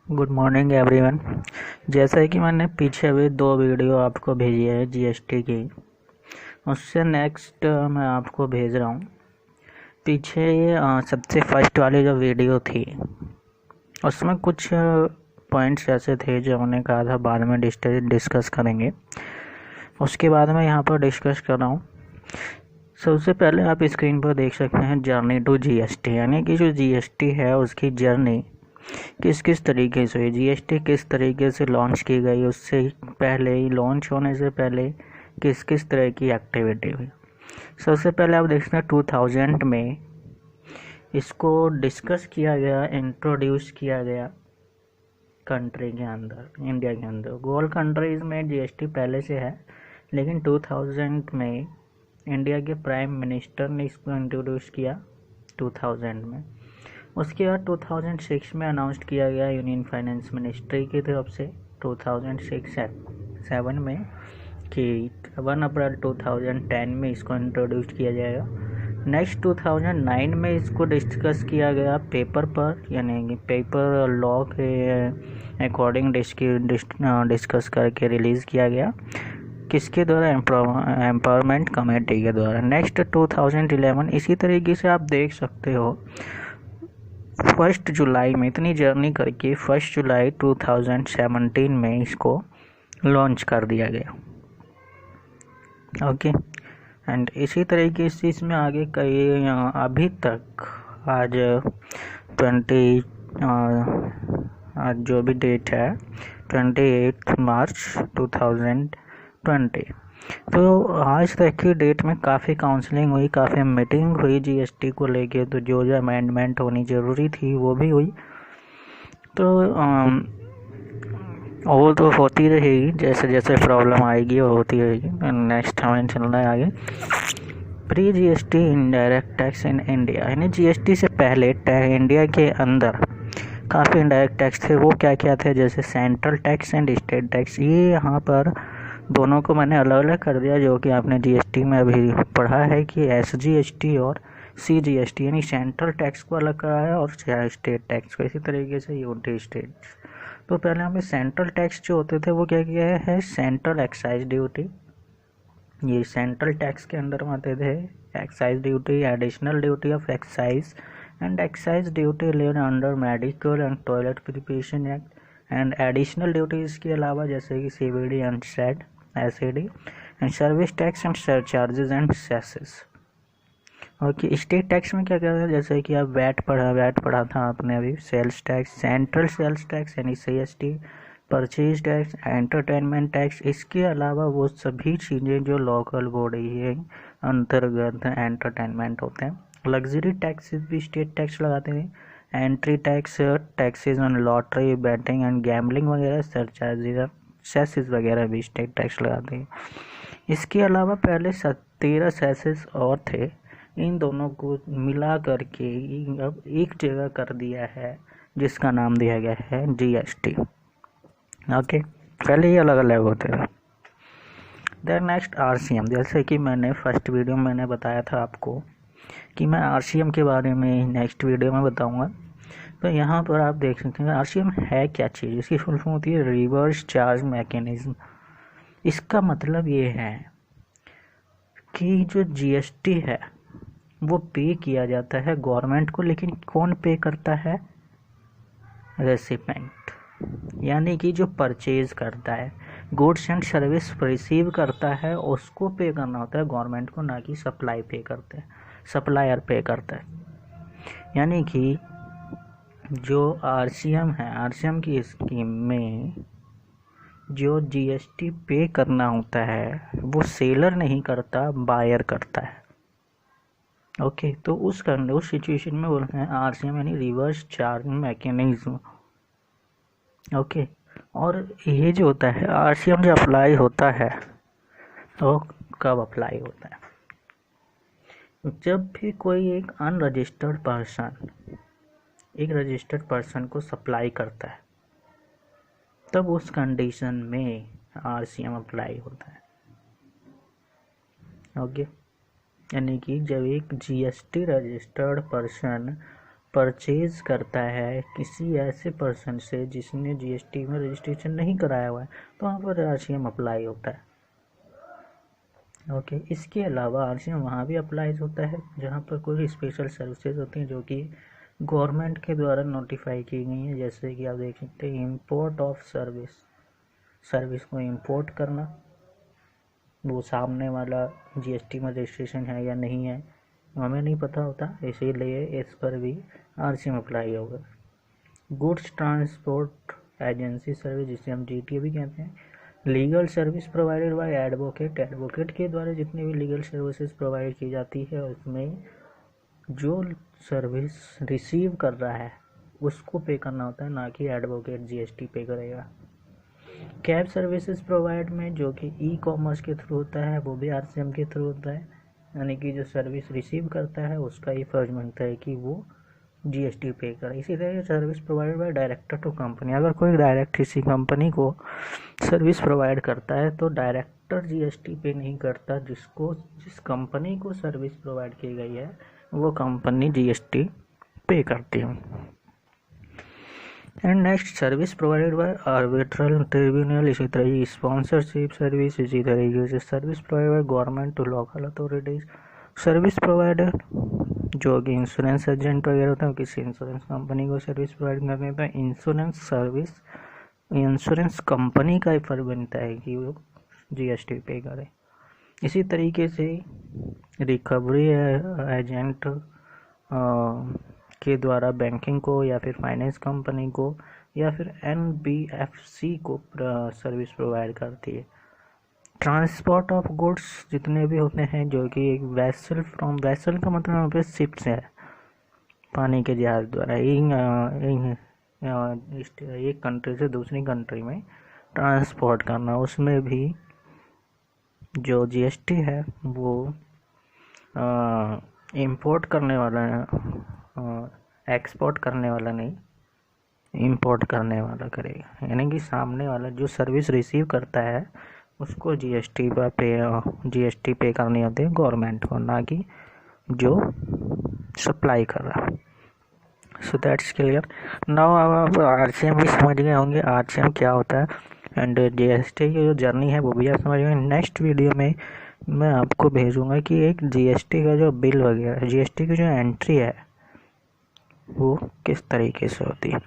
Good morning everyone. जैसा कि मैंने पीछे अभी 2 वीडियो आपको भेजी है जीएसटी की, उससे नेक्स्ट मैं आपको भेज रहा हूँ। पीछे सबसे फर्स्ट वाली जो वीडियो थी उसमें कुछ पॉइंट्स ऐसे थे जो हमने कहा था बाद में डिस्कस करेंगे, उसके बाद मैं यहाँ पर डिस्कस कर रहा हूँ। सबसे पहले आप स्क्रीन पर देख सकते हैं जर्नी टू जीएसटी, यानी कि जो जीएसटी है उसकी जर्नी किस किस तरीके से हुई, जीएसटी किस तरीके से लॉन्च की गई, उससे पहले ही लॉन्च होने से पहले किस किस तरह की एक्टिविटी हुई। सबसे पहले आप देखते हैं 2000 में इसको डिस्कस किया गया, इंट्रोड्यूस किया गया कंट्री के अंदर, इंडिया के अंदर। गोल कंट्रीज़ में जीएसटी पहले से है, लेकिन 2000 में इंडिया के प्राइम मिनिस्टर ने इसको इंट्रोड्यूस किया 2000 में। उसके बाद 2006 में अनाउंस किया गया यूनियन फाइनेंस मिनिस्ट्री की तरफ से 2006-7 में कि 1 अप्रैल 2010 में इसको इंट्रोड्यूस किया जाएगा। नेक्स्ट 2009 में इसको डिस्कस किया गया पेपर पर, यानी कि पेपर लॉ के अकॉर्डिंग डिस्कस करके रिलीज़ किया गया। किसके द्वारा? एम्पावरमेंट कमेटी के द्वारा। नेक्स्ट 2011 इसी तरीके से आप देख सकते हो 1 जुलाई में, इतनी जर्नी करके 1 जुलाई 2017 में इसको लॉन्च कर दिया गया। ओके, एंड इसी तरीके से इसमें आगे कई अभी तक आज आज जो भी डेट है 28 मार्च 2020, तो आज तक की डेट में काफ़ी काउंसलिंग हुई, काफ़ी मीटिंग हुई जीएसटी को लेके। तो जो अमेंडमेंट होनी ज़रूरी थी वो भी हुई, तो वो तो होती रहेगी, जैसे जैसे प्रॉब्लम आएगी वो होती रहेगी। नेक्स्ट हमें चलना है आगे। Pre GST indirect tax in India, यानी जीएसटी से पहले इंडिया के अंदर काफ़ी इनडायरेक्ट टैक्स थे। वो क्या क्या थे? जैसे central tax and state tax. ये यहाँ पर दोनों को मैंने अलग अलग कर दिया, जो कि आपने जीएसटी में अभी पढ़ा है कि एसजीएसटी और सीजीएसटी, यानी सेंट्रल टैक्स को अलग करा है और स्टेट टैक्स को। इसी तरीके से यूटी स्टेट। तो पहले हमें सेंट्रल टैक्स जो होते थे वो क्या किया है? सेंट्रल एक्साइज ड्यूटी, ये सेंट्रल टैक्स के अंदर आते थे। Excise duty, additional duty of excise and excise duty led under medical and toilet preparation act and additional duties के अलावा जैसे कि CBD and SED SAD and service tax and surcharges and cesses. Okay, state tax में क्या कहता है? जैसे कि आप वैट पढ़ा था आपने अभी। Sales tax, central sales tax यानी CST, purchase tax, entertainment tax. इसके अलावा वो सभी चीज़ें जो लोकल बॉडी है अंतर्गत एंटरटेनमेंट होते हैं। लग्जरी टैक्सेस भी स्टेट टैक्स लगाते हैं। Entry tax, taxes on lottery, batting and gambling वगैरह, सरचार्जेस, सेसेस वगैरह भी स्टेट टैक्स लगाते हैं। इसके अलावा पहले 13 सेसेस और थे, इन दोनों को मिला करके अब एक जगह कर दिया है, जिसका नाम दिया गया है जीएसटी। ओके, पहले ये अलग अलग होते थे। Then next RCM. जैसे कि मैंने फर्स्ट वीडियो में मैंने बताया था आपको कि मैं आरसीएम के बारे में नेक्स्ट वीडियो में बताऊंगा। तो यहाँ पर आप देख सकते हैं आरसीएम है क्या चीज़। इसकी फुल फॉर्म होती है रिवर्स चार्ज मैकेनिज्म। इसका मतलब ये है कि जो जीएसटी है वो पे किया जाता है गवर्नमेंट को, लेकिन कौन पे करता है? रेसिपेंट, यानी कि जो परचेज करता है, गुड्स एंड सर्विस रिसीव करता है, उसको पे करना होता है गवर्नमेंट को, ना कि सप्लायर पे करता है। यानी कि जो आरसीएम है, आरसीएम की स्कीम में जो जीएसटी पे करना होता है वो सेलर नहीं करता, बायर करता है। ओके, तो उस सिचुएशन में बोलते हैं आरसीएम यानी रिवर्स चार्ज मैकेनिज्म। ओके, और ये जो होता है आरसीएम जो अप्लाई होता है तो कब अप्लाई होता है? जब भी कोई एक अनरजिस्टर्ड पर्सन एक रजिस्टर्ड पर्सन को सप्लाई करता है, तब उस कंडीशन में आरसीएम अप्लाई होता है। ओके, यानी कि जब एक जीएसटी रजिस्टर्ड पर्सन परचेज करता है किसी ऐसे पर्सन से जिसने जीएसटी में रजिस्ट्रेशन नहीं कराया हुआ है, तो वहाँ पर आरसीएम अप्लाई होता है। ओके, इसके अलावा आरसीएम वहाँ भी अप्लाई होता है जहाँ पर कोई स्पेशल सर्विसेज होती हैं जो कि गवर्नमेंट के द्वारा नोटिफाई की गई हैं। जैसे कि आप देख सकते हैं इंपोर्ट ऑफ सर्विस को इंपोर्ट करना, वो सामने वाला जीएसटी में रजिस्ट्रेशन है या नहीं है हमें नहीं पता होता, इसीलिए इस पर भी आरसीएम अप्लाई होगा। गुड्स ट्रांसपोर्ट एजेंसी सर्विस, जिसे हम जीटीए भी कहते हैं। Legal service provided bye advocate के द्वारा जितनी भी लीगल सर्विसेज प्रोवाइड की जाती है उसमें जो सर्विस रिसीव कर रहा है उसको पे करना होता है, ना कि एडवोकेट जीएसटी पे करेगा। कैब सर्विसेज प्रोवाइड में जो कि ई कॉमर्स के थ्रू होता है वो भी आरसीएम के थ्रू होता है, यानी कि जो सर्विस रिसीव करता है उसका ही फर्ज बनता है कि वो जीएसटी पे करे। इसी तरह service provided by director to company, अगर कोई डायरेक्ट किसी कंपनी को सर्विस प्रोवाइड करता है तो डायरेक्टर जीएसटी पे नहीं करता, जिस कंपनी को सर्विस प्रोवाइड की गई है वो कंपनी जीएसटी पे करती है। And next service provided by arbitral tribunal, इसी तरह स्पॉन्सरशिप सर्विस, इसी तरीके से service provided by government to local authorities. Service provider जो कि इंश्योरेंस एजेंट वगैरह होता है, किसी इंश्योरेंस कंपनी को सर्विस प्रोवाइड करते हैं तो इंश्योरेंस सर्विस इंश्योरेंस कंपनी का ही फर्ज बनता है कि वो जीएसटी पे करे। इसी तरीके से रिकवरी एजेंट के द्वारा बैंकिंग को या फिर फाइनेंस कंपनी को या फिर एनबीएफसी को सर्विस प्रोवाइड करती है। ट्रांसपोर्ट ऑफ गुड्स जितने भी होते हैं जो कि एक वैसल का मतलब यहाँ पे शिप्स है, पानी के जहाज द्वारा एक कंट्री से दूसरी कंट्री में ट्रांसपोर्ट करना, उसमें भी जो जीएसटी है वो इंपोर्ट करने वाला एक्सपोर्ट करने वाला नहीं, इंपोर्ट करने वाला करेगा। यानी कि सामने वाला जो सर्विस रिसीव करता है उसको जीएसटी पे करनी होती है गवर्नमेंट को, ना कि जो सप्लाई कर रहा है। So that's clear. नाउ आप आरसीएम भी समझ गए होंगे आरसीएम क्या होता है, एंड जीएसटी की जो जर्नी है वो भी आप समझ गए। नेक्स्ट वीडियो में मैं आपको भेजूंगा कि एक जीएसटी का जो बिल वगैरह, जीएसटी की जो एंट्री है वो किस तरीके से होती है।